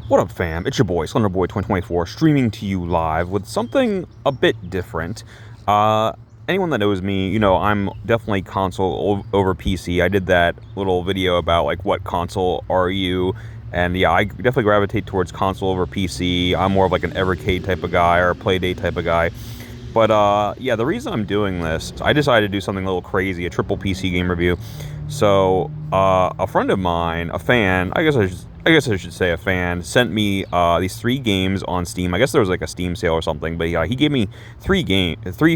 What up, fam? It's your boy, Slender Boy 2024, streaming to you live with something a bit different. Anyone that knows me, I'm definitely console over PC. I did that little video about, like, what console are you? And yeah, I definitely gravitate towards console over PC. I'm more of like an Evercade type of guy or a Playdate type of guy. But yeah, the reason I'm doing this, I decided to do something a little crazy, a triple PC game review. So a friend of mine, a fan, I guess I should say a fan, sent me these 3 games on Steam. I guess there was like a Steam sale or something, but yeah, he gave me 3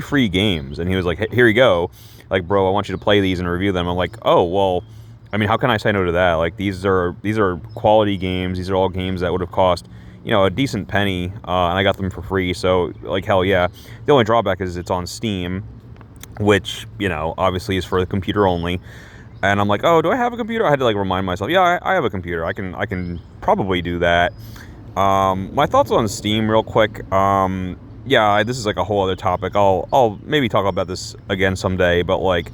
free games, and he was like, "Hey, here you go, like, bro, I want you to play these and review them." I'm like, "Oh, well, I mean, how can I say no to that? Like, these are quality games. These are all games that would have cost, a decent penny, and I got them for free. So, like, hell yeah. The only drawback is it's on Steam, which, obviously is for the computer only. And I'm like, oh, do I have a computer? I had to, like, remind myself, yeah, I have a computer. I can probably do that. My thoughts on Steam real quick. Yeah, this is like a whole other topic. I'll maybe talk about this again someday, but, like,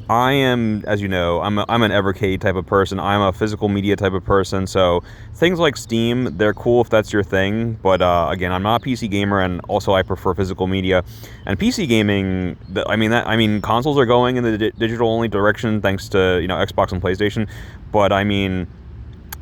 I am, as you know, I'm an Evercade type of person. I'm a physical media type of person. So things like Steam, they're cool if that's your thing. But again, I'm not a PC gamer, and also I prefer physical media. And PC gaming, consoles are going in the digital only direction thanks to Xbox and PlayStation. But I mean,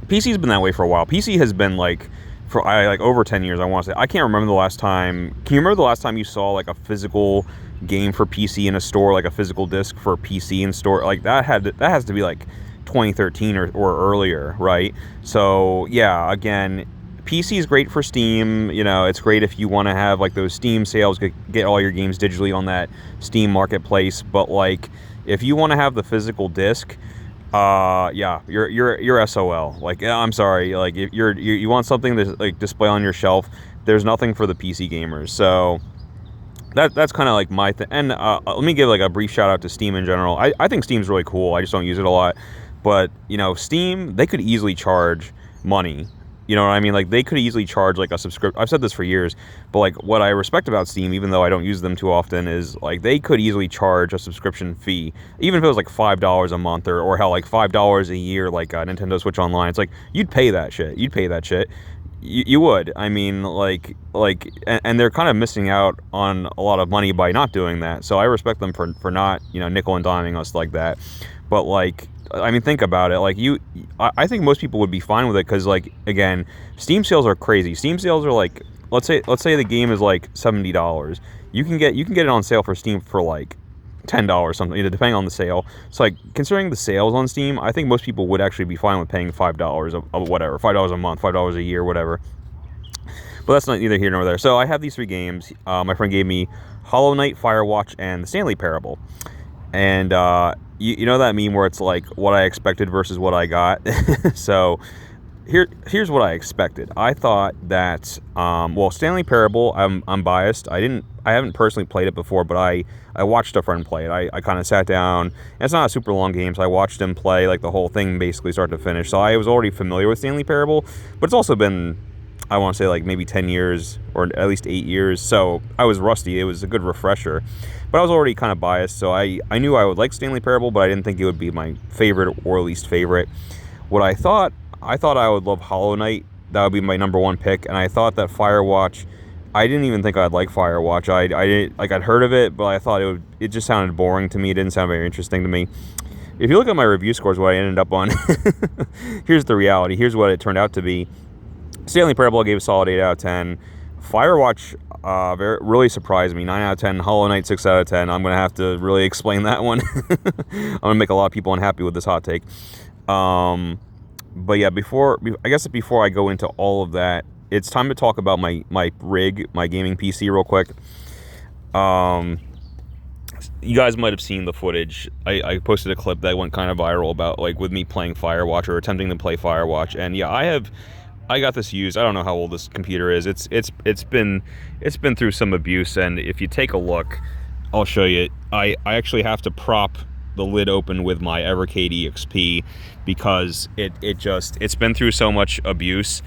PC's been that way for a while. PC has been like for over 10 years. I want to say, I can't remember the last time. Can you remember the last time you saw like a physical game for PC in a store, like a physical disc for PC in store? Like that has to be like 2013 or earlier, right? So yeah, again, PC is great for Steam. It's great if you want to have like those Steam sales, get all your games digitally on that Steam marketplace. But like, if you want to have the physical disc, yeah, you're SOL. Like, I'm sorry. Like, if you want something to like display on your shelf, there's nothing for the PC gamers. So that's kind of like my thing. And let me give like a brief shout out to Steam in general. I think Steam's really cool. I just don't use it a lot. But Steam, they could easily charge money. You know what I mean? Like, they could easily charge like a subscription. I've said this for years, but like, what I respect about Steam, even though I don't use them too often, is like they could easily charge a subscription fee, even if it was like $5 a month or hell, like $5 a year, like Nintendo Switch Online. It's like you'd pay that shit. You'd pay that shit. You would. I mean, and they're kind of missing out on a lot of money by not doing that. So I respect them for not, nickel and diming us like that. But like, I mean, think about it. Like, I think most people would be fine with it because, like, again, Steam sales are crazy. Steam sales are like, let's say the game is like $70. You can get it on sale for Steam for like $10 something, depending on the sale. So like, considering the sales on Steam, I think most people would actually be fine with paying $5 of whatever, $5 a month, $5 a year, whatever. But that's not neither here nor there. So I have these 3 games. My friend gave me Hollow Knight, Firewatch, and the Stanley Parable. And you know that meme where it's like what I expected versus what I got. So here's what I expected. I thought that Stanley Parable, I'm biased. I haven't personally played it before, but I watched a friend play it. I kind of sat down, and it's not a super long game, so I watched him play like the whole thing basically start to finish. So I was already familiar with Stanley Parable, but it's also been, I want to say, like maybe 10 years or at least 8 years. So I was rusty. It was a good refresher. But I was already kind of biased, so I knew I would like Stanley Parable, but I didn't think it would be my favorite or least favorite. What I thought I would love Hollow Knight. That would be my number 1 pick. And I thought that Firewatch, I didn't even think I'd like Firewatch. I'd heard of it, but I thought it just sounded boring to me. It didn't sound very interesting to me. If you look at my review scores, what I ended up on, here's the reality. Here's what it turned out to be. Stanley Parable, I gave a solid 8 out of 10. Firewatch really surprised me. 9 out of 10. Hollow Knight, 6 out of 10. I'm going to have to really explain that one. I'm going to make a lot of people unhappy with this hot take. But yeah, before I go into all of that, it's time to talk about my rig, my gaming PC real quick. You guys might have seen the footage. I posted a clip that went kind of viral about like with me playing Firewatch or attempting to play Firewatch. And yeah, I got this used. I don't know how old this computer is. It's been through some abuse, and if you take a look, I'll show you. I actually have to prop the lid open with my Evercade EXP because it's been through so much abuse.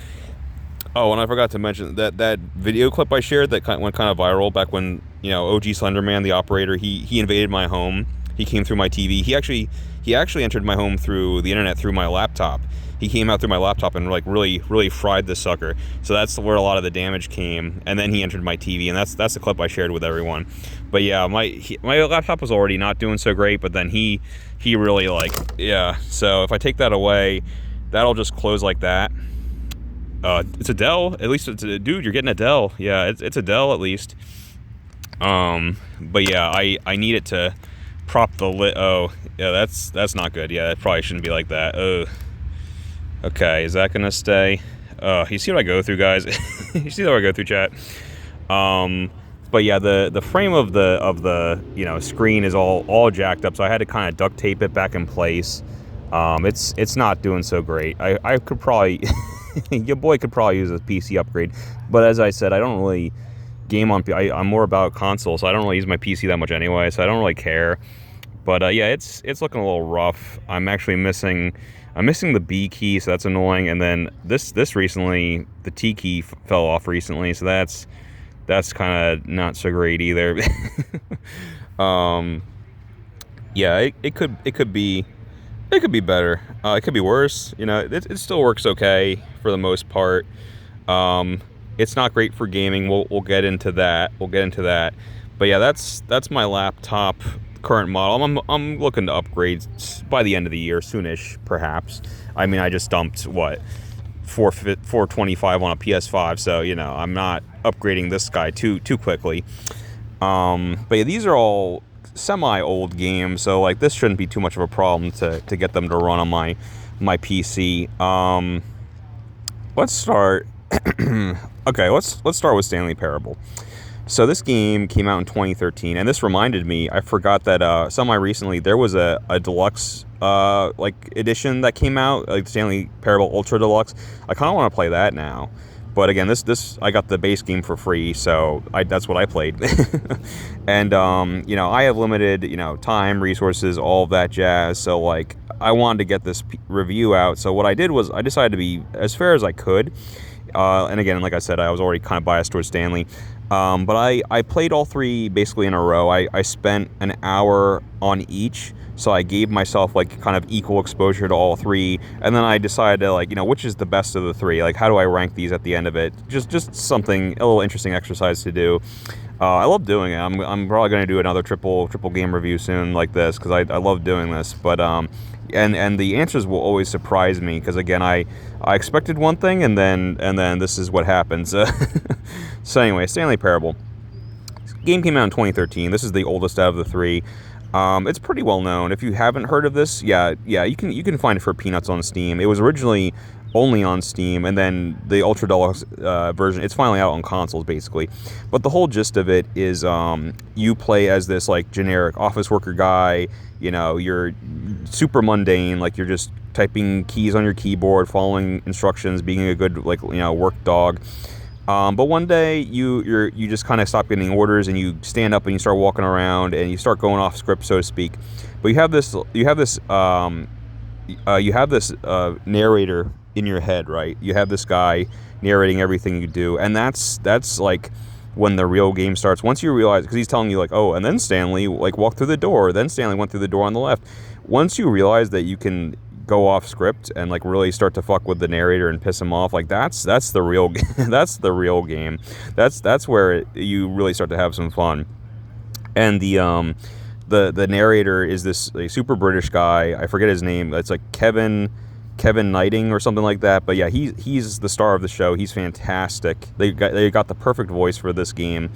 Oh, and I forgot to mention that video clip I shared that went kind of viral back when OG Slenderman, the operator, he invaded my home. He came through my TV. He actually entered my home through the internet through my laptop. he came out through my laptop and like really fried this sucker. So that's where a lot of the damage came, and then he entered my TV, and that's the clip I shared with everyone. But yeah, my laptop was already not doing so great, but then he really like, yeah. So if I take that away, that'll just close like that. It's a Dell, at least it's a, dude, you're getting a Dell. Yeah, it's a Dell at least. But yeah, I need it to prop the lid. Oh, yeah, that's not good. Yeah, it probably shouldn't be like that. Okay, is that gonna stay? You see what I go through, guys? You see what I go through, chat? But yeah, the frame of the screen is all jacked up, so I had to kind of duct tape it back in place. It's not doing so great. I could probably Ya Boi could probably use a PC upgrade, but as I said, I don't really game on. I'm more about console, so I don't really use my PC that much anyway, so I don't really care. But yeah, it's looking a little rough. I'm missing the B key, so that's annoying. And then this recently, the T key fell off recently, so that's kind of not so great either. Yeah, it could be better. It could be worse. You know, it still works okay for the most part. It's not great for gaming. We'll get into that. But yeah, that's my laptop current model. I'm looking to upgrade by the end of the year, soonish perhaps. I mean, I just dumped what 425 on a PS5, so you know I'm not upgrading this guy too quickly. But yeah, these are all semi-old games, so like this shouldn't be too much of a problem to get them to run on my PC. Let's start. Okay, let's start with Stanley Parable. So this game came out in 2013, and this reminded me, I forgot that semi-recently there was a deluxe like edition that came out, like Stanley Parable Ultra Deluxe. I kind of want to play that now. But again, this I got the base game for free, so that's what I played. And you know, I have limited, you know, time, resources, all of that jazz. So like, I wanted to get this review out. So what I did was I decided to be as fair as I could. And again, like I said, I was already kind of biased towards Stanley. But I played all three basically in a row. I spent an hour on each. So I gave myself like kind of equal exposure to all three, and then I decided to, like, you know, which is the best of the three. Like, how do I rank these at the end of it? Just something, a little interesting exercise to do. I love doing it. I'm probably going to do another triple game review soon like this, because I love doing this. But and the answers will always surprise me, because again, I expected one thing, and then this is what happens. So anyway, Stanley Parable. This game came out in 2013. This is the oldest out of the three. It's pretty well known. If you haven't heard of this, yeah, you can find it for peanuts on Steam. It was originally only on Steam, and then the Ultra Deluxe version, it's finally out on consoles, basically. But the whole gist of it is you play as this, like, generic office worker guy. You know, you're super mundane, like, you're just typing keys on your keyboard, following instructions, being a good, like, you know, work dog. But one day you just kind of stop getting orders, and you stand up and you start walking around, and you start going off script, so to speak. But you have this narrator in your head, right? You have this guy narrating everything you do, and that's like when the real game starts. Once you realize, because he's telling you, like, oh, and then Stanley, like, walked through the door, then Stanley went through the door on the left. Once you realize that you can go off script and, like, really start to fuck with the narrator and piss him off, like, that's the real that's the real game. That's where you really start to have some fun. And the narrator is this super British guy. I forget his name. It's like Kevin Knighting or something like that. But yeah, he's the star of the show. He's fantastic. They got the perfect voice for this game.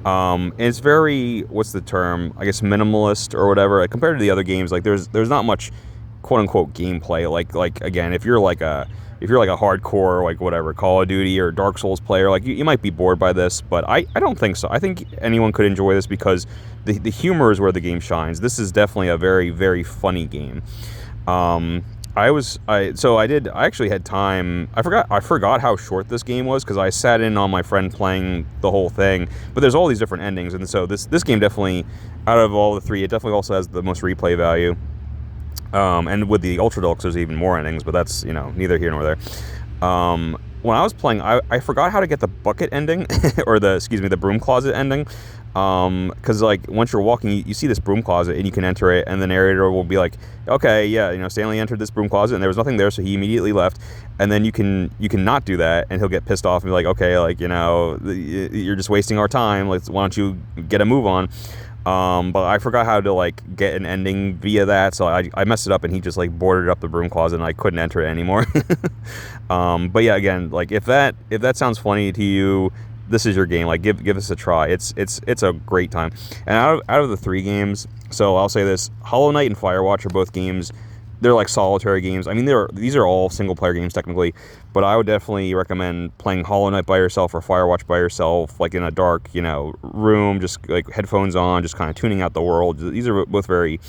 And it's very, what's the term? I guess minimalist or whatever. Compared to the other games, like, there's not much quote unquote gameplay. Like again, if you're like a hardcore, like, whatever, Call of Duty or Dark Souls player, like, you might be bored by this, but I don't think so. I think anyone could enjoy this, because the humor is where the game shines. This is definitely a very, very funny game. I actually had time. I forgot how short this game was, because I sat in on my friend playing the whole thing. But there's all these different endings, and so this game definitely, out of all the three, it definitely also has the most replay value. And with the Ultra Deluxe, there's even more endings, but that's, you know, neither here nor there. when I was playing, I forgot how to get the bucket ending, or the broom closet ending. Because like once you're walking, you see this broom closet and you can enter it, and the narrator will be like, okay, yeah, Stanley entered this broom closet and there was nothing there, so he immediately left. And then you can not do that, and he'll get pissed off and be like, okay, like you're just wasting our time. Why don't you get a move on? But I forgot how to like get an ending via that, so I messed it up, and he just like boarded up the broom closet, and I couldn't enter it anymore. But yeah, again, like if that sounds funny to you, this is your game. Like give us a try. It's a great time. And out of the 3 games, so I'll say this: Hollow Knight and Firewatch are both games. They're like solitary games. I mean, these are all single player games technically, but I would definitely recommend playing Hollow Knight by yourself or Firewatch by yourself, like in a dark, room, just like headphones on, just kind of tuning out the world. These are both very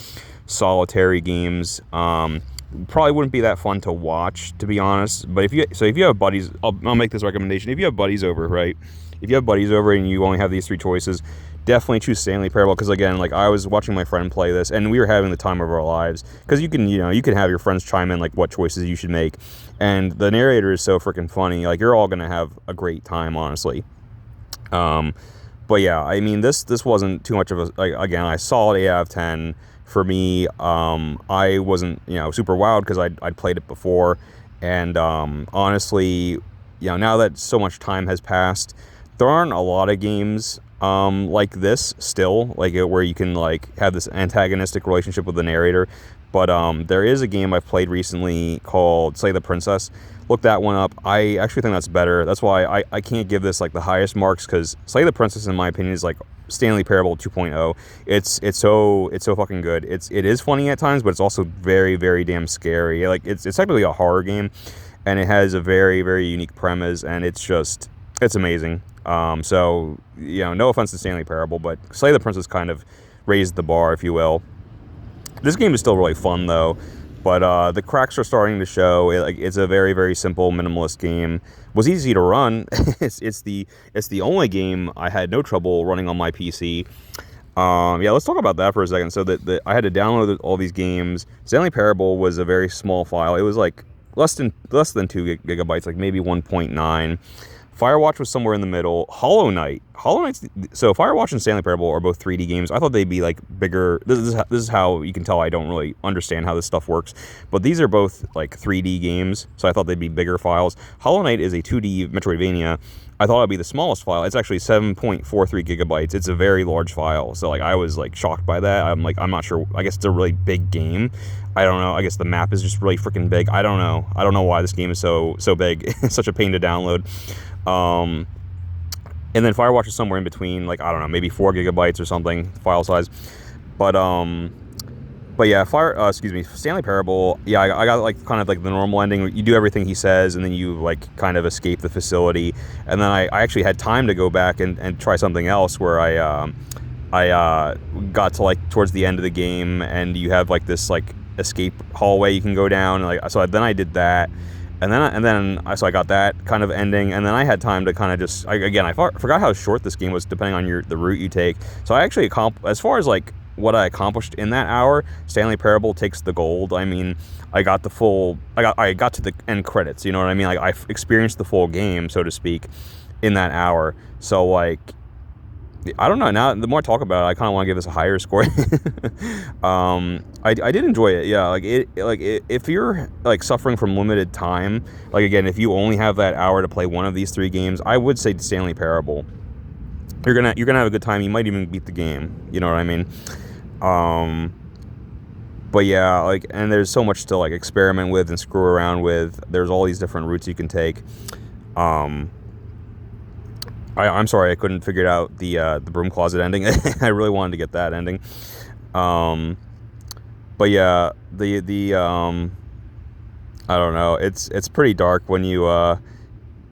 solitary games. Probably wouldn't be that fun to watch, to be honest. But if you have buddies, I'll make this recommendation. If you have buddies over, right? If you have buddies over and you only have these 3 choices, definitely choose Stanley Parable, because again, like I was watching my friend play this, and we were having the time of our lives, because you can have your friends chime in like what choices you should make, and the narrator is so freaking funny. Like you're all gonna have a great time, honestly. But yeah, I mean this wasn't too much of a, like, again, I saw it 8 out of 10 for me. I wasn't super wowed because I'd played it before, and honestly, now that so much time has passed, there aren't a lot of games like this still, like where you can like have this antagonistic relationship with the narrator. But there is a game I've played recently called Slay the Princess. Look that one up. I actually think that's better. That's why I can't give this like the highest marks, because Slay the Princess, in my opinion, is like Stanley Parable 2.0. It's so fucking good. It is funny at times, but it's also very, very damn scary. Like it's technically a horror game, and it has a very, very unique premise, and it's amazing. So no offense to Stanley Parable, but Slay the Princess kind of raised the bar, if you will. This game is still really fun though, but the cracks are starting to show. It's a very, very simple minimalist game. Was easy to run. it's the only game I had no trouble running on my PC. Yeah, let's talk about that for a second. So that I had to download all these games. Stanley Parable was a very small file. It was like less than 2 gigabytes, like maybe 1.9. Firewatch was somewhere in the middle. Hollow Knight's, so Firewatch and Stanley Parable are both 3D games. I thought they'd be like bigger. This is how you can tell I don't really understand how this stuff works. But these are both like 3D games, so I thought they'd be bigger files. Hollow Knight is a 2D Metroidvania. I thought it'd be the smallest file. It's actually 7.43 gigabytes. It's a very large file. So like I was like shocked by that. I'm not sure. I guess it's a really big game. I don't know. I guess the map is just really freaking big. I don't know. I don't know why this game is so big. It's such a pain to download. And then Firewatch is somewhere in between, like, I don't know, maybe 4 gigabytes or something, file size. But yeah, Stanley Parable, yeah, I got, like, kind of, like, the normal ending. You do everything he says, and then you, like, kind of escape the facility. And then I actually had time to go back and try something else where I got to, like, towards the end of the game, and you have, like, this, like, escape hallway you can go down. Then I did that. And then I got that kind of ending, and then I had time to kind of just, I forgot how short this game was depending on the route you take. So I actually, as far as like what I accomplished in that hour, Stanley Parable takes the gold. I mean, I got to the end credits, you know what I mean? Like I experienced the full game, so to speak, in that hour. So like, I don't know. Now, the more I talk about it, I kind of want to give this a higher score. I did enjoy it. Yeah, if you're like suffering from limited time, like again, if you only have that hour to play one of these 3 games, I would say Stanley Parable. You're gonna have a good time. You might even beat the game. You know what I mean? But yeah, like, and there's so much to like experiment with and screw around with. There's all these different routes you can take. I'm sorry I couldn't figure out the broom closet ending. I really wanted to get that ending. But yeah, the I don't know. It's pretty dark when you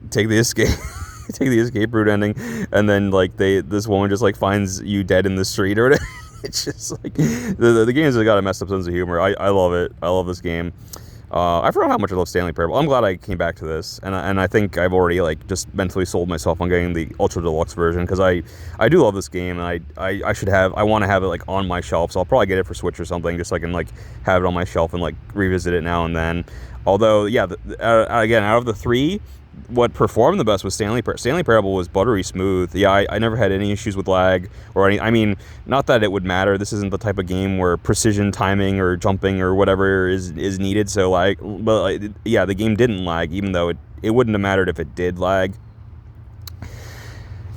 take the escape route ending, and then like this woman just like finds you dead in the street or whatever. It's just like the game's got a messed up sense of humor. I love it. I love this game. I forgot how much I love Stanley Parable. I'm glad I came back to this, and I think I've already like just mentally sold myself on getting the Ultra Deluxe version, because I do love this game, and I want to have it like on my shelf, so I'll probably get it for Switch or something, just so I can like have it on my shelf and like revisit it now and then. Although, yeah, again, out of the 3, what performed the best was Stanley Parable was buttery smooth. Yeah, I never had any issues with lag or any. I mean, not that it would matter. This isn't the type of game where precision timing or jumping or whatever is needed. So like, but like, yeah, the game didn't lag, even though it wouldn't have mattered if it did lag.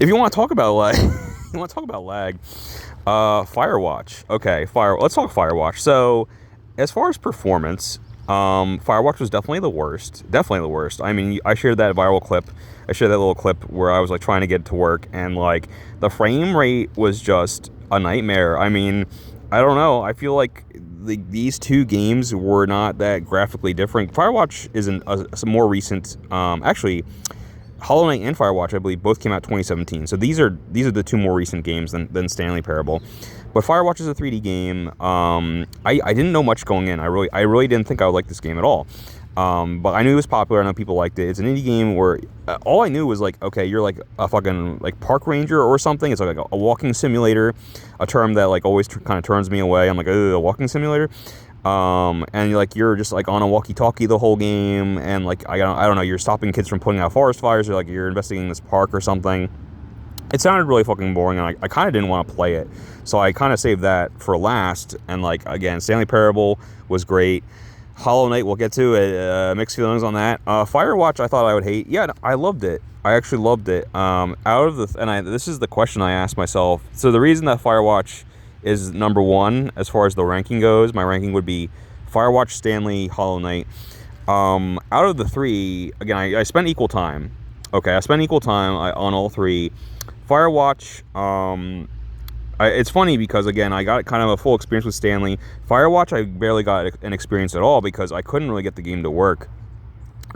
If you want to talk about lag, Firewatch. Okay, Let's talk Firewatch. So, as far as performance, Firewatch was definitely the worst. Definitely the worst. I mean, I shared that viral clip. I shared that little clip where I was like trying to get to work, and like the frame rate was just a nightmare. I mean, I don't know. I feel like these two games were not that graphically different. Firewatch is a more recent. Actually, Hollow Knight and Firewatch, I believe, both came out 2017. So these are the two more recent games than Stanley Parable. But Firewatch is a 3D game. I didn't know much going in. I really didn't think I would like this game at all. But I knew it was popular. I know people liked it. It's an indie game where all I knew was like, okay, you're like a fucking like park ranger or something. It's like a walking simulator, a term that like always kind of turns me away. I'm like, a walking simulator. And you're just like on a walkie-talkie the whole game, and like I don't know, you're stopping kids from putting out forest fires, or like you're investigating this park or something. It sounded really fucking boring, and I kind of didn't want to play it, so I kind of saved that for last. And like again, Stanley Parable was great. Hollow Knight, we'll get to it. Mixed feelings on that. Firewatch, I thought I would hate. Yeah, I loved it. I actually loved it. This is the question I asked myself. So the reason that Firewatch is number one as far as the ranking goes, my ranking would be Firewatch, Stanley, Hollow Knight. Out of the three, again, I spent equal time. Okay, I spent equal time on all three. Firewatch, it's funny because, again, I got kind of a full experience with Stanley. Firewatch, I barely got an experience at all because I couldn't really get the game to work.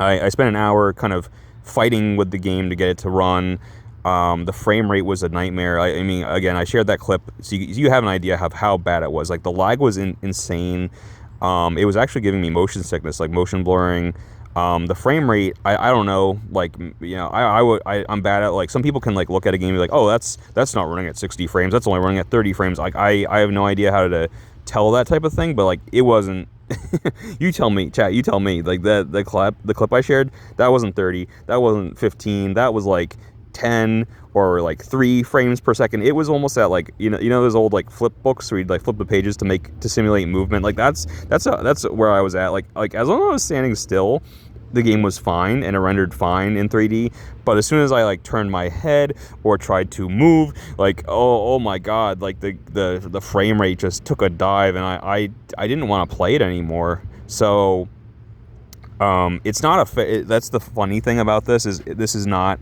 I spent an hour kind of fighting with the game to get it to run. The frame rate was a nightmare. I mean, again, I shared that clip so you have an idea of how bad it was. Like, the lag was insane. It was actually giving me motion sickness, like motion blurring. The frame rate, I don't know, like, you know, I'm bad at, like, some people can like look at a game and be like, oh, that's not running at 60 frames. That's only running at 30 frames. Like, I have no idea how to tell that type of thing, but like, it wasn't. You tell me, chat. You tell me. Like the clip I shared, that wasn't 30. That wasn't 15. That was like 10 or like 3 frames per second. It was almost at like, you know those old like flip books where you'd like flip the pages to simulate movement. Like that's where I was at. Like as long as I was standing still, the game was fine and it rendered fine in 3D. But as soon as I like turned my head or tried to move, like oh my god, like the frame rate just took a dive, and I didn't want to play it anymore. So it's not that's the funny thing about this is not.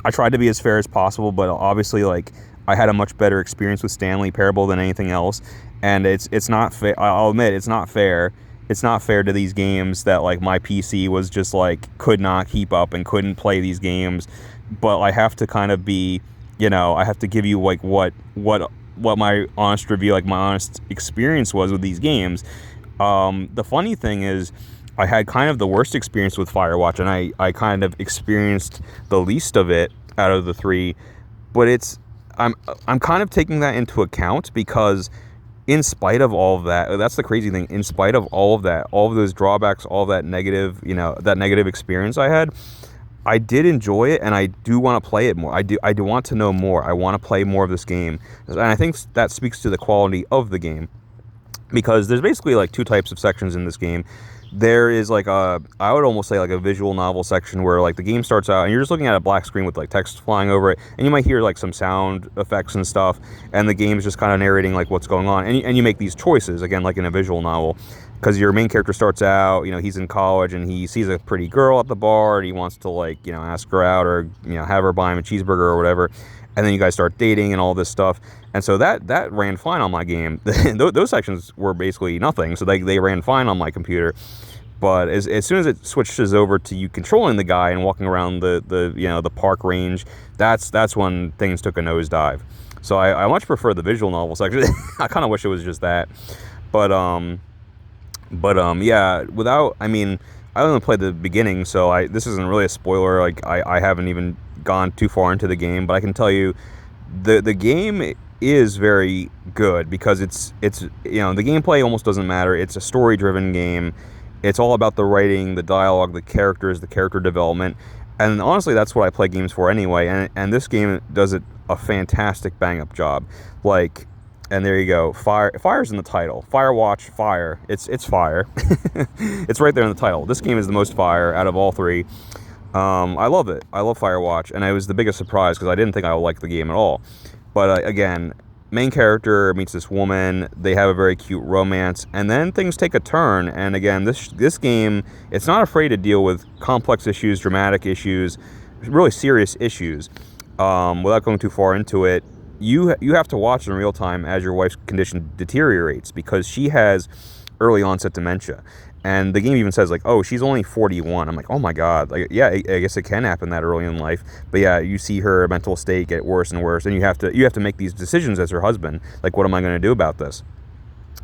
I tried to be as fair as possible, but obviously, like, I had a much better experience with Stanley Parable than anything else, and it's not fair. I'll admit it's not fair. It's not fair to these games that like my PC was just like could not keep up and couldn't play these games. But I have to kind of be, you know, I have to give you like what my honest review, like my honest experience was with these games. The funny thing is, I had kind of the worst experience with Firewatch, and I kind of experienced the least of it out of the three. But I'm kind of taking that into account because in spite of all of that, that's the crazy thing, in spite of all of that, all of those drawbacks, all of that negative, you know, that negative experience I had, I did enjoy it, and I do want to play it more. I do want to know more. I want to play more of this game. And I think that speaks to the quality of the game, because there's basically like two types of sections in this game. There is like I would almost say like a visual novel section where like the game starts out and you're just looking at a black screen with like text flying over it, and you might hear like some sound effects and stuff, and the game is just kind of narrating like what's going on, and you make these choices, again, like in a visual novel, because your main character starts out, you know, he's in college and he sees a pretty girl at the bar and he wants to, like, you know, ask her out or, you know, have her buy him a cheeseburger or whatever, and then you guys start dating and all this stuff. And so that ran fine on my game. Those sections were basically nothing, so they ran fine on my computer. But as soon as it switches over to you controlling the guy and walking around the you know, the park range, that's when things took a nosedive. So I much prefer the visual novel section. I kind of wish it was just that. But yeah, I mean, I only played the beginning, so this isn't really a spoiler. Like, I haven't even gone too far into the game, but I can tell you the game is very good, because it's you know, the gameplay almost doesn't matter. It's a story driven game. It's all about the writing, the dialogue, the characters, the character development, And honestly, that's what I play games for anyway. And this game does a fantastic bang-up job. Like, and there you go. Fire's in the title. Firewatch, fire. It's fire. It's right there in the title. This game is the most fire out of all three. I love it. I love Firewatch, and it was the biggest surprise because I didn't think I would like the game at all. But again, main character meets this woman. They have a very cute romance, and then things take a turn. And again, this game, it's not afraid to deal with complex issues, dramatic issues, really serious issues. Without going too far into it, you have to watch in real time as your wife's condition deteriorates because she has early onset dementia. And the game even says, like, oh, she's only 41. I'm like, oh my God. Like, yeah, I guess it can happen that early in life. But yeah, you see her mental state get worse and worse, and you have to make these decisions as her husband. Like, what am I going to do about this?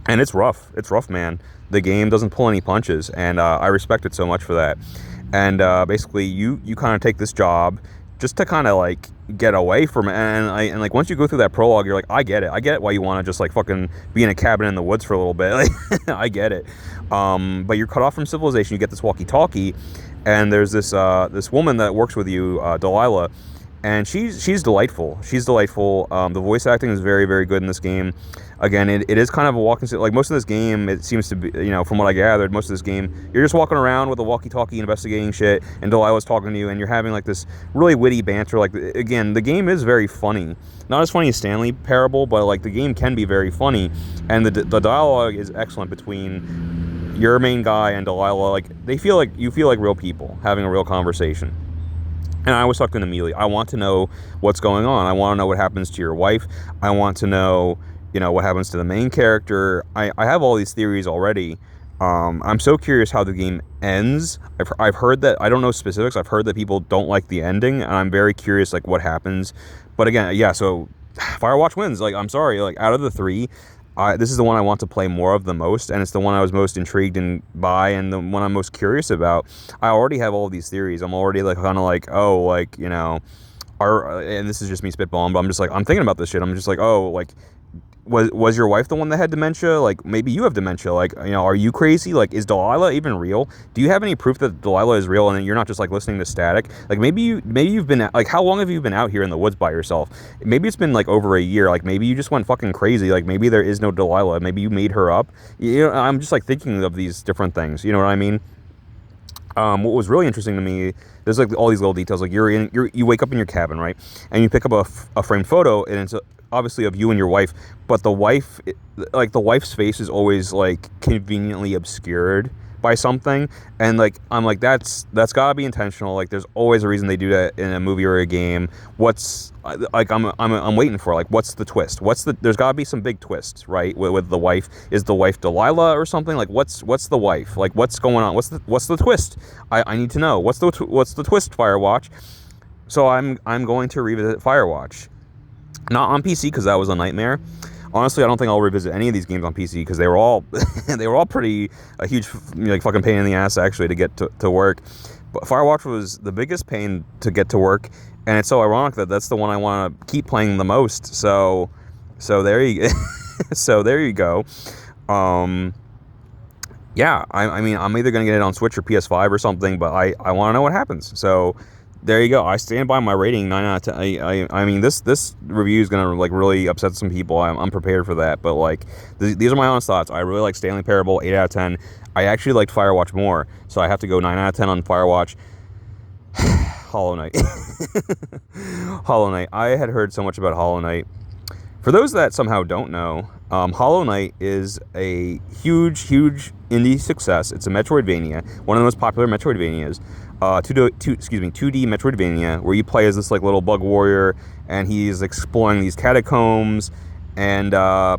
And it's rough. It's rough, man. The game doesn't pull any punches, and I respect it so much for that. And basically, you kind of take this job just to kind of like get away from it. And like once you go through that prologue, you're like, I get it why you want to just like fucking be in a cabin in the woods for a little bit. Like, I get it. But you're cut off from civilization. You get this walkie-talkie, and there's this woman that works with you, Delilah, and she's delightful. She's delightful. The voice acting is very, very good in this game. Again, it is kind of a walking, like most of this game, it seems to be, from what I gathered, most of this game, you're just walking around with a walkie-talkie investigating shit, and Delilah's talking to you, and you're having like this really witty banter. Like, again, the game is very funny. Not as funny as Stanley Parable, but like the game can be very funny, and the dialogue is excellent between your main guy and Delilah. Like, you feel like real people having a real conversation. And I was sucked in immediately. I want to know what's going on. I want to know what happens to your wife. I want to know, what happens to the main character. I have all these theories already. I'm so curious how the game ends. I've heard that, I don't know specifics, I've heard that people don't like the ending, and I'm very curious, like, what happens. But again, yeah, so Firewatch wins. Like, I'm sorry, like, out of the three, this is the one I want to play more of the most, and it's the one I was most intrigued by, and the one I'm most curious about. I already have all of these theories. I'm already like kind of like, oh, like, and this is just me spitballing, but I'm just like, I'm thinking about this shit. I'm just like, oh, like, was your wife the one that had dementia? Like, maybe you have dementia. Like, are you crazy? Like, is Delilah even real? Do you have any proof that Delilah is real and you're not just like listening to static? Like, maybe you've been, like, how long have you been out here in the woods by yourself? Maybe it's been like over a year. Like, maybe you just went fucking crazy. Like, maybe there is no Delilah. Maybe you made her up. I'm just like thinking of these different things. You know what I mean? What was really interesting to me, there's like all these little details. Like, you wake up in your cabin, right? And you pick up a framed photo, and it's obviously of you and your wife, but the wife's face is always like conveniently obscured by something, and like I'm like, that's gotta be intentional. Like, there's always a reason they do that in a movie or a game. What's like, I'm waiting for, like, what's the twist? There's gotta be some big twist, right? With the wife. Is the wife Delilah or something? Like, what's the wife? Like, what's going on? What's the twist? I need to know. What's the twist, Firewatch? So I'm going to revisit Firewatch. Not on PC, because that was a nightmare. Honestly, I don't think I'll revisit any of these games on PC, because they were all pretty a huge, like, fucking pain in the ass actually to get to work. But Firewatch was the biggest pain to get to work, and it's so ironic that that's the one I want to keep playing the most. So there you go. Yeah, I mean, I'm either gonna get it on Switch or PS5 or something, but I want to know what happens. So there you go. I stand by my rating, 9 out of 10. I mean, this review is gonna like really upset some people. I'm prepared for that. But like, these are my honest thoughts. I really like Stanley Parable, 8 out of 10. I actually liked Firewatch more, so I have to go 9 out of 10 on Firewatch. Hollow Knight. Hollow Knight. I had heard so much about Hollow Knight. For those that somehow don't know, Hollow Knight is a huge indie success. It's a Metroidvania, one of the most popular Metroidvanias. 2D Metroidvania, where you play as this like little bug warrior, and he's exploring these catacombs. And I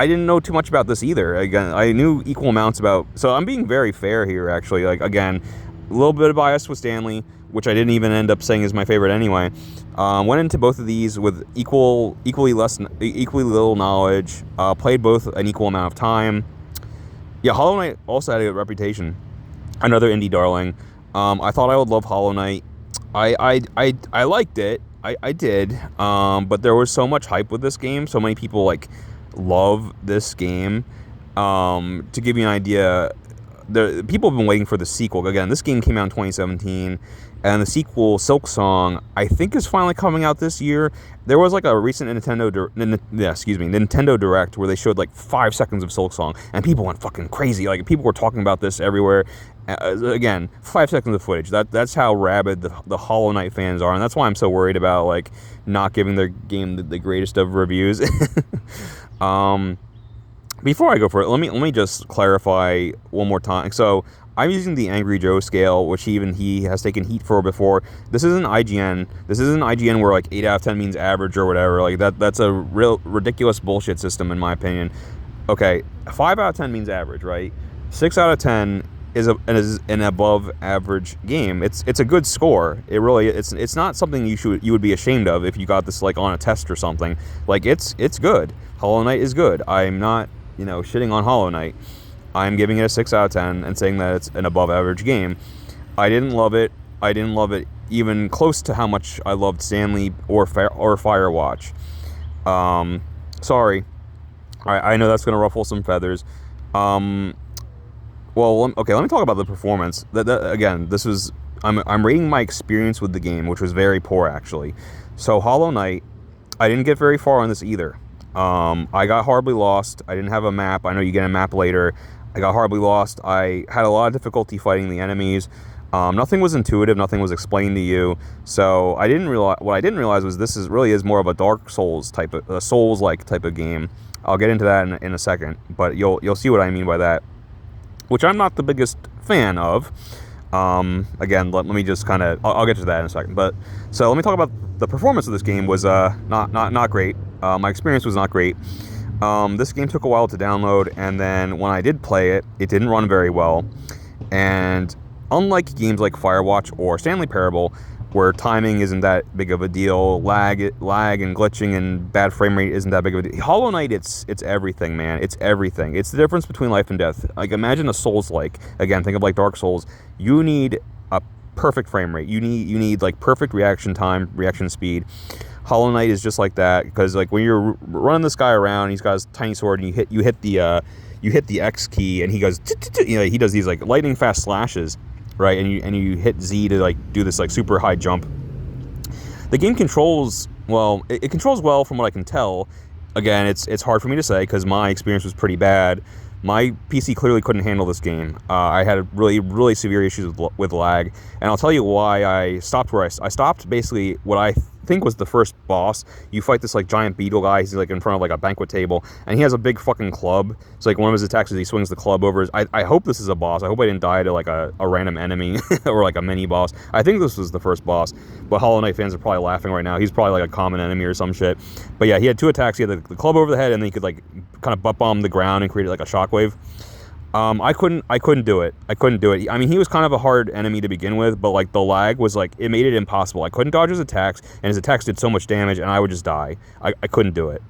didn't know too much about this either. Again, I knew equal amounts about. So I'm being very fair here, actually. Like, again, a little bit of bias with Stanley, which I didn't even end up saying is my favorite anyway. Went into both of these with equally little knowledge. Played both an equal amount of time. Yeah, Hollow Knight also had a good reputation. Another indie darling. I thought I would love Hollow Knight. I liked it. I did. But there was so much hype with this game. So many people like love this game. To give you an idea, the people have been waiting for the sequel. Again, this game came out in 2017, and the sequel, Silk Song, I think is finally coming out this year. There was like a recent Nintendo Direct where they showed like 5 seconds of Silk Song, and people went fucking crazy. Like, people were talking about this everywhere. Again, 5 seconds of footage. That's how rabid the Hollow Knight fans are, and that's why I'm so worried about like not giving their game the greatest of reviews. Before I go for it, let me just clarify one more time. So I'm using the Angry Joe scale, which he has taken heat for before. This isn't IGN. This isn't IGN where like 8 out of 10 means average or whatever. Like that's a real ridiculous bullshit system in my opinion. Okay, 5 out of 10 means average, right? 6 out of 10 is an above average game. It's a good score. It really it's not something you would be ashamed of if you got this like on a test or something. Like it's good. Hollow Knight is good. I'm not shitting on Hollow Knight. I'm giving it a 6 out of 10 and saying that it's an above average game. I didn't love it. I didn't love it even close to how much I loved Stanley or Firewatch. Sorry. I know that's going to ruffle some feathers. Well, okay, let me talk about the performance. Again, this was... I'm rating my experience with the game, which was very poor, actually. So, Hollow Knight, I didn't get very far on this either. I got horribly lost. I didn't have a map. I know you get a map later. I got horribly lost. I had a lot of difficulty fighting the enemies. Nothing was intuitive. Nothing was explained to you. So I didn't realize. What I didn't realize was this really is more of a Dark Souls type of Souls-like type of game. I'll get into that in a second, but you'll see what I mean by that, which I'm not the biggest fan of. Again, let me just kind of... I'll get to that in a second. But so let me talk about the performance of this game. Was not great. My experience was not great. This game took a while to download, and then when I did play it, it didn't run very well. And unlike games like Firewatch or Stanley Parable, where timing isn't that big of a deal, lag and glitching and bad frame rate isn't that big of a deal. Hollow Knight, it's everything, man. It's everything. It's the difference between life and death. Like, imagine a Souls-like. Again, think of like Dark Souls. You need a perfect frame rate. You need like perfect reaction time, reaction speed. Hollow Knight is just like that, because like when you're running this guy around, he's got his tiny sword, and you hit the X key, and he goes, he does these like lightning fast slashes, right? And you hit Z to like do this like super high jump. The game controls well. It controls well from what I can tell. Again, it's hard for me to say because my experience was pretty bad. My PC clearly couldn't handle this game. I had really severe issues with lag, and I'll tell you why I stopped where I stopped. Basically, what I think was the first boss. You fight this like giant beetle guy. He's like in front of like a banquet table, and he has a big fucking club. So like one of his attacks is he swings the club over his... I hope this is a boss. I hope I didn't die to like a random enemy or like a mini boss. I think this was the first boss, but Hollow Knight fans are probably laughing right now. He's probably like a common enemy or some shit. But yeah, he had 2 attacks. He had the club over the head, and then he could like kind of butt bomb the ground and create like a shockwave. I couldn't do it. I mean, he was kind of a hard enemy to begin with, but like the lag was like, it made it impossible. I couldn't dodge his attacks, and his attacks did so much damage, and I would just die. I couldn't do it.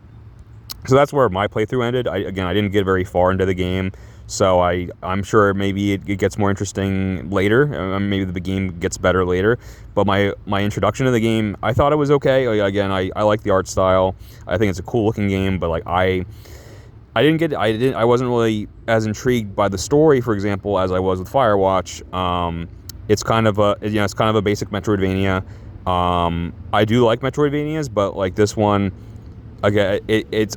So that's where my playthrough ended. I didn't get very far into the game, so I'm sure maybe it gets more interesting later. Maybe the game gets better later. But my introduction to the game, I thought it was okay. Again, I like the art style. I think it's a cool looking game, but like I wasn't really as intrigued by the story, for example, as I was with Firewatch. It's kind of a basic Metroidvania. I do like Metroidvanias, but like this one, again,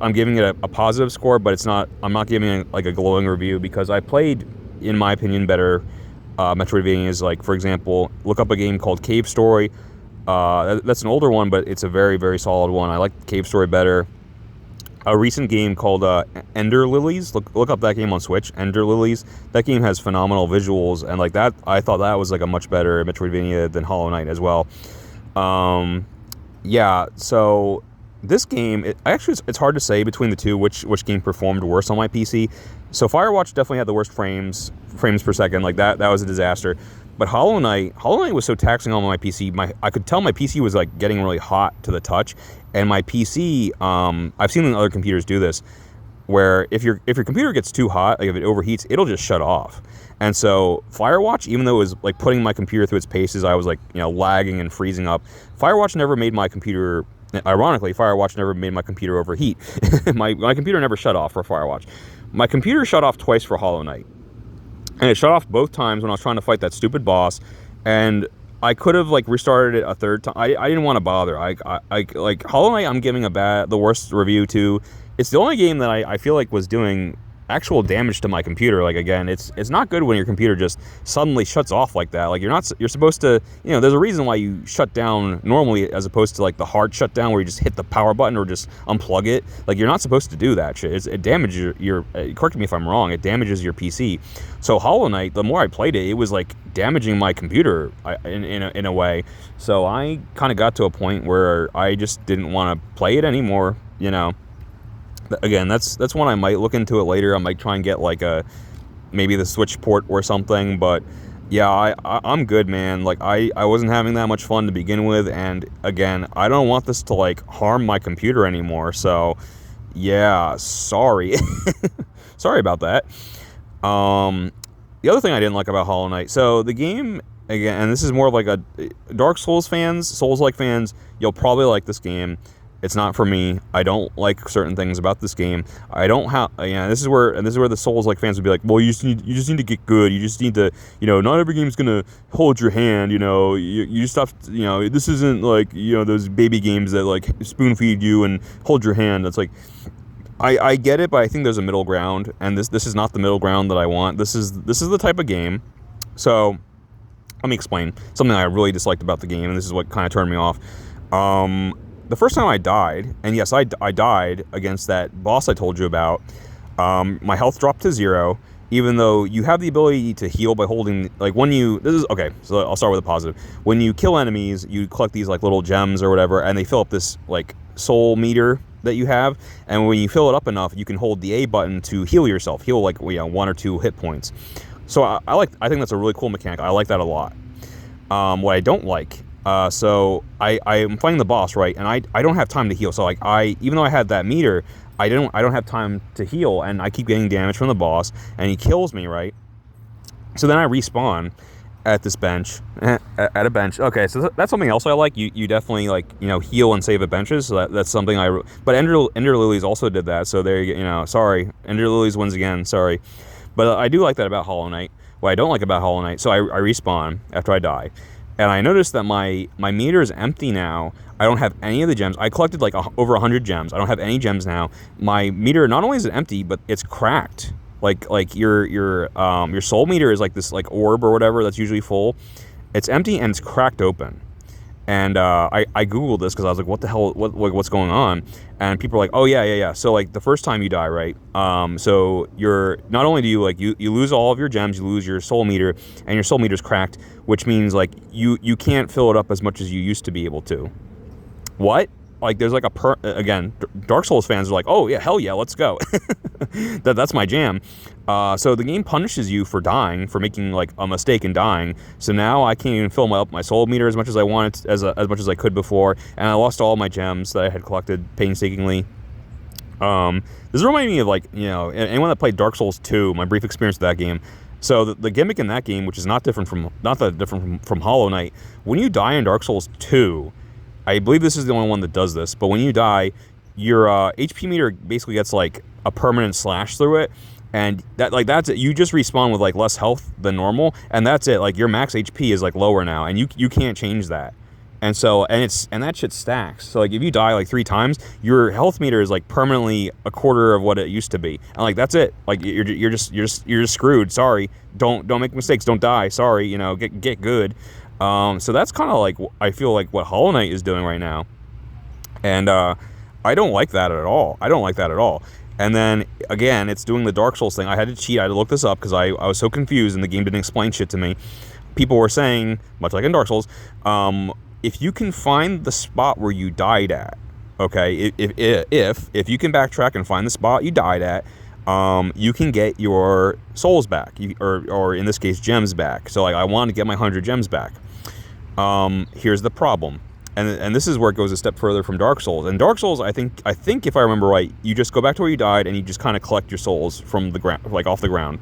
I'm giving it a positive score, but I'm not giving it like a glowing review because I played, in my opinion, better Metroidvanias. Like, for example, look up a game called Cave Story. That's an older one, but it's a very, very solid one. I like Cave Story better. A recent game called Ender Lilies. Look up that game on Switch. Ender Lilies. That game has phenomenal visuals, and like that, I thought that was like a much better Metroidvania than Hollow Knight as well. Yeah. So this game, it's hard to say between the two which game performed worse on my PC. So Firewatch definitely had the worst frames per second. Like that was a disaster. But Hollow Knight was so taxing on my PC. I could tell my PC was like getting really hot to the touch, and my PC. I've seen other computers do this, where if your computer gets too hot, like if it overheats, it'll just shut off. And so Firewatch, even though it was like putting my computer through its paces, I was like lagging and freezing up. Firewatch never made my computer. Ironically, Firewatch never made my computer overheat. my computer never shut off for Firewatch. My computer shut off twice for Hollow Knight. and it shut off both times when I was trying to fight that stupid boss, and I could have like restarted it a third time. I didn't want to bother. I like Hollow Knight. I'm giving the worst review to. It's the only game that I feel like was doing actual damage to my computer. Like, again, it's not good when your computer just suddenly shuts off like that. Like, you're supposed to, there's a reason why you shut down normally as opposed to like the hard shutdown where you just hit the power button or just unplug it. Like, you're not supposed to do that shit. It damages your correct me if I'm wrong, it damages your PC. So Hollow Knight, the more I played it, it was like damaging my computer in a way. So I kind of got to a point where I just didn't want to play it anymore. Again, that's one I might look into it later. I might try and get like maybe the Switch port or something. But yeah, I'm good, man. Like I wasn't having that much fun to begin with, and again, I don't want this to like harm my computer anymore. So yeah, sorry, sorry about that. The other thing I didn't like about Hollow Knight, so the game, again, and this is more of like a Dark Souls fans, Souls-like fans, you'll probably like this game. It's not for me. I don't like certain things about this game. I don't have. This is where the Souls-like fans would be like, well, you just need to get good. You just need to, not every game's gonna hold your hand. You just have to, this isn't like those baby games that like spoon feed you and hold your hand. It's like, I get it, but I think there's a middle ground, and this is not the middle ground that I want. This is the type of game. So let me explain something I really disliked about the game, and this is what kind of turned me off. The first time I died, and yes, I died against that boss I told you about, my health dropped to 0, even though you have the ability to heal by holding, like okay, so I'll start with a positive. When you kill enemies, you collect these like little gems or whatever, and they fill up this like soul meter that you have, and when you fill it up enough, you can hold the A button to heal yourself, heal like 1 or 2 hit points. So I think that's a really cool mechanic. I like that a lot. What I don't like, so I'm fighting the boss, right, and I don't have time to heal. So like even though I had that meter, I don't have time to heal, and I keep getting damage from the boss, and he kills me, right? So then I respawn at this bench, at a bench. Okay, so that's something else I like. You definitely like heal and save at benches. So that's something But Ender Lilies also did that. So there sorry, Ender Lilies wins again. Sorry, but I do like that about Hollow Knight. What I don't like about Hollow Knight, so I respawn after I die. And I noticed that my meter is empty now. I don't have any of the gems. I collected like over 100 gems. I don't have any gems now. My meter, not only is it empty, but it's cracked. Like your soul meter is like this like orb or whatever that's usually full. It's empty and it's cracked open. And I googled this because I was like, what the hell? What's going on? And people are like, oh yeah. So like the first time you die, right? So you're not only do you like you lose all of your gems, you lose your soul meter, and your soul meter's cracked, which means like you can't fill it up as much as you used to be able to. What? Like there's like again, Dark Souls fans are like, oh yeah, hell yeah, let's go. That's my jam. So the game punishes you for dying, for making like a mistake in dying. So now I can't even fill up my soul meter as much as I wanted, as much as I could before, and I lost all my gems that I had collected painstakingly. This reminded me of like anyone that played Dark Souls 2, my brief experience with that game. So the gimmick in that game, which is not that different from Hollow Knight, when you die in Dark Souls 2. I believe this is the only one that does this, but when you die, your HP meter basically gets like a permanent slash through it, and that's it. You just respawn with like less health than normal, and that's it. Like your max HP is like lower now, and you can't change that. And so and that shit stacks. So like if you die like 3 times, your health meter is like permanently a quarter of what it used to be, and like that's it. Like you're just screwed. Sorry, don't make mistakes. Don't die. Sorry, get good. So that's kind of like, I feel like what Hollow Knight is doing right now. And, I don't like that at all. And then, again, it's doing the Dark Souls thing. I had to cheat. I had to look this up because I was so confused and the game didn't explain shit to me. People were saying, much like in Dark Souls, if you can find the spot where you died at, okay, if you can backtrack and find the spot you died at, you can get your souls back, or in this case, gems back. So like I want to get my 100 gems back. Here's the problem, and this is where it goes a step further from Dark Souls. And Dark Souls, I think if I remember right, you just go back to where you died and you just kind of collect your souls from the ground, like off the ground.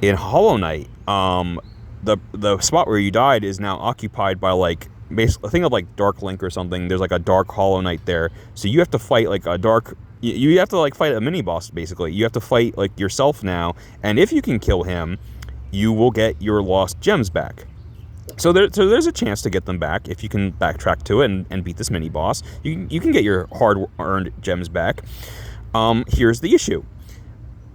In Hollow Knight, the spot where you died is now occupied by like basically, think of like Dark Link or something. There's like a dark Hollow Knight there, so you have to fight like a dark You have to like fight a mini boss basically. You have to fight like yourself now, and if you can kill him, you will get your lost gems back. So there's a chance to get them back if you can backtrack to it and beat this mini boss. You can get your hard-earned gems back. Here's the issue.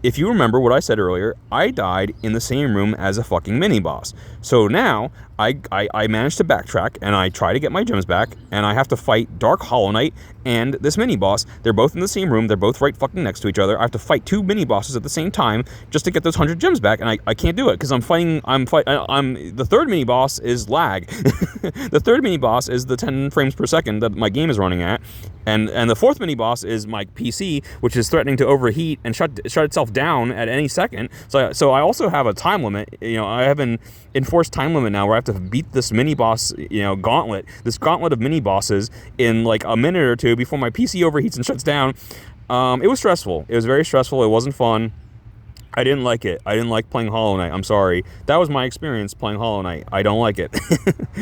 If you remember what I said earlier, I died in the same room as a fucking mini boss. So now I managed to backtrack and I try to get my gems back, and I have to fight Dark Hollow Knight and this mini boss. They're both in the same room. They're both right fucking next to each other. I have to fight 2 mini bosses at the same time just to get those 100 gems back, and I can't do it because I'm the third mini boss is lag. The third mini boss is the 10 frames per second that my game is running at, and the fourth mini boss is my PC, which is threatening to overheat and shut itself down at any second. So I also have a time limit. I have an enforced time limit now where I have to beat this mini boss, gauntlet of mini bosses in like a minute or two before my PC overheats and shuts down. It was stressful. It was very stressful. It wasn't fun. I didn't like it. I didn't like playing Hollow Knight. I'm sorry. That was my experience playing Hollow Knight. I don't like it.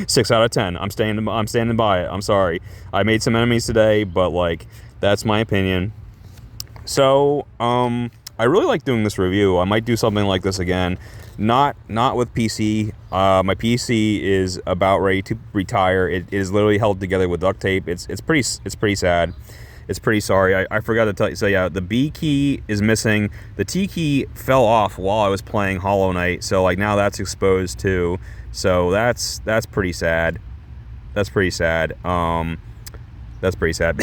6 out of 10. I'm standing by it. I'm sorry. I made some enemies today, but like that's my opinion. So, I really like doing this review. I might do something like this again. Not with PC. My PC is about ready to retire. It is literally held together with duct tape. It's pretty sad. It's pretty sorry. I forgot to tell you. So yeah, the B key is missing. The T key fell off while I was playing Hollow Knight. So like now that's exposed too. So that's pretty sad. That's pretty sad. That's pretty sad.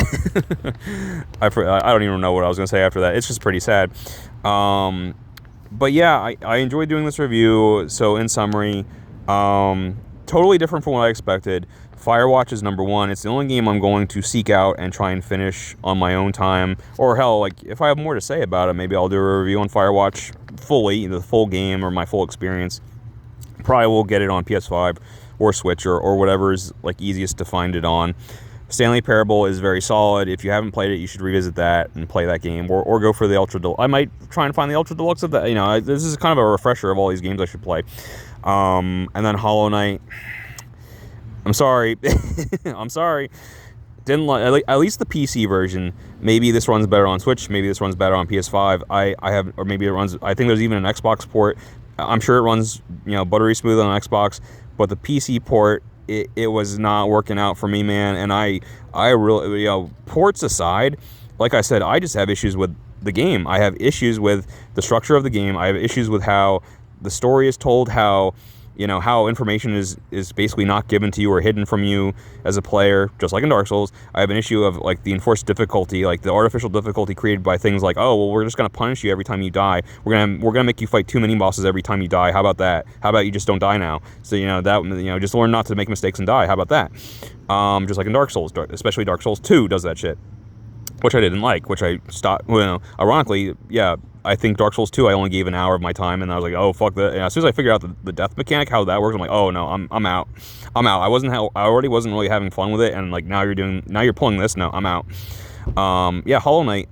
I don't even know what I was gonna say after that. It's just pretty sad. But yeah, I enjoyed doing this review. So in summary, totally different from what I expected. Firewatch is number 1. It's the only game I'm going to seek out and try and finish on my own time. Or hell, like if I have more to say about it, maybe I'll do a review on Firewatch fully, the full game or my full experience. Probably will get it on PS5 or Switch or whatever is like easiest to find it on. Stanley Parable is very solid. If you haven't played it, you should revisit that and play that game, or go for the Ultra Deluxe. I might try and find the Ultra Deluxe of that. This is kind of a refresher of all these games I should play. And then Hollow Knight. I'm sorry. I'm sorry. Didn't like at least the PC version. Maybe this runs better on Switch. Maybe this runs better on PS5. Or maybe it runs. I think there's even an Xbox port. I'm sure it runs buttery smooth on Xbox, but the PC port. It was not working out for me, man. And I really, ports aside, like I said, I just have issues with the game. I have issues with the structure of the game. I have issues with how the story is told, how information is basically not given to you or hidden from you as a player, just like in Dark Souls. I have an issue of like the enforced difficulty, like the artificial difficulty created by things like, oh well, we're just gonna punish you every time you die. We're gonna make you fight 2 mini bosses every time you die. How about that? How about you just don't die now? So just learn not to make mistakes and die. How about that? Just like in Dark Souls, especially Dark Souls 2 does that shit, which I didn't like, which I stopped. Ironically, yeah. I think Dark Souls 2, I only gave an hour of my time, and I was like, oh, fuck that. And as soon as I figured out the death mechanic, how that works, I'm like, oh, no, I'm out. I'm out. I already wasn't really having fun with it, and like now you're pulling this, no, I'm out. Yeah, Hollow Knight,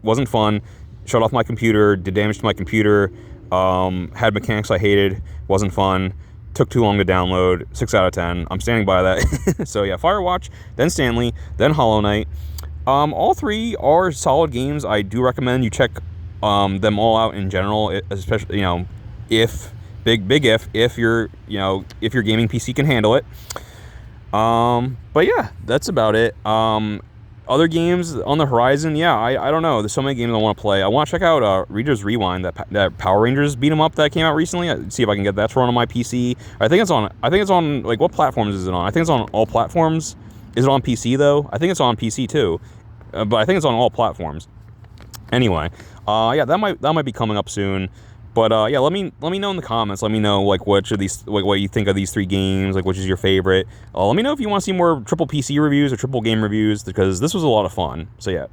wasn't fun. Shut off my computer, did damage to my computer, had mechanics I hated, wasn't fun, took too long to download, 6 out of 10. I'm standing by that. So yeah, Firewatch, then Stanley, then Hollow Knight. All 3 are solid games. I do recommend you check them all out in general, especially if your gaming PC can handle it. But yeah, that's about it. Other games on the horizon, yeah, I don't know. There's so many games I want to play. I want to check out Reader's Rewind, that Power Rangers beat 'em up that came out recently. See if I can get that to run on my PC. I think it's on like, what platforms is it on? I think it's on all platforms. Is it on PC though? I think it's on PC too, but I think it's on all platforms. Anyway, yeah, that might be coming up soon. But yeah, let me know in the comments. Let me know like which of these, like what you think of these 3 games, like which is your favorite. Let me know if you want to see more triple PC reviews or triple game reviews, because this was a lot of fun. So yeah.